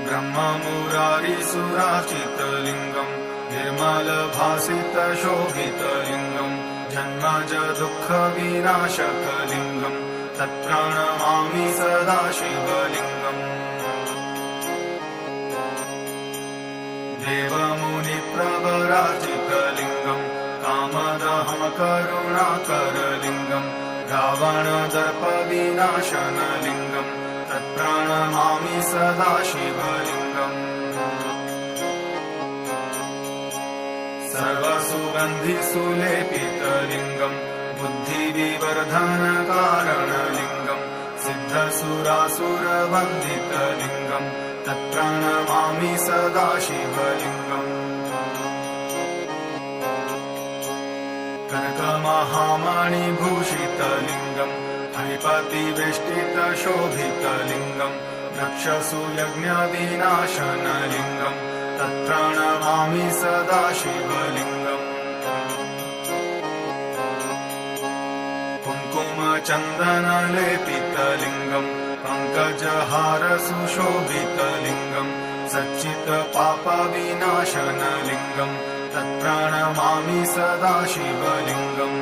ब्रह्ममुरारिसुरार्चितलिङ्गम् निर्मलभासितशोभितलिङ्गम् जन्मज दुःखविनाशकलिङ्गम् तत्प्रणमामि सदा शिवलिङ्गम् देवमुनिप्रवरार्चितलिङ्गम् कामदहं करुणाकरलिङ्गम् रावणदर्पविनाशनलिङ्गम् तत्प्रणमामि सदा शिवलिङ्गम् सर्वसुगन्धिसुलेपितलिङ्गम् बुद्धिविवर्धनकारणलिङ्गम् सिद्धसुरासुरवन्दितलिङ्गम् तत्प्रणमामि सदा शिवलिङ्गम् कनकमहामणिभूषितलिङ्गम् फणिपतिवेष्टितशोभितलिङ्गम् दक्षसूयज्ञविनाशनलिङ्गम् तत्प्रणमामि सदा शिवलिङ्गम् कुङ्कुमचन्दनलेपितलिङ्गम् पङ्कजहारसुशोभितलिङ्गम् सच्चित्पापविनाशनलिङ्गम् तत्प्रणमामि सदा शिवलिङ्गम्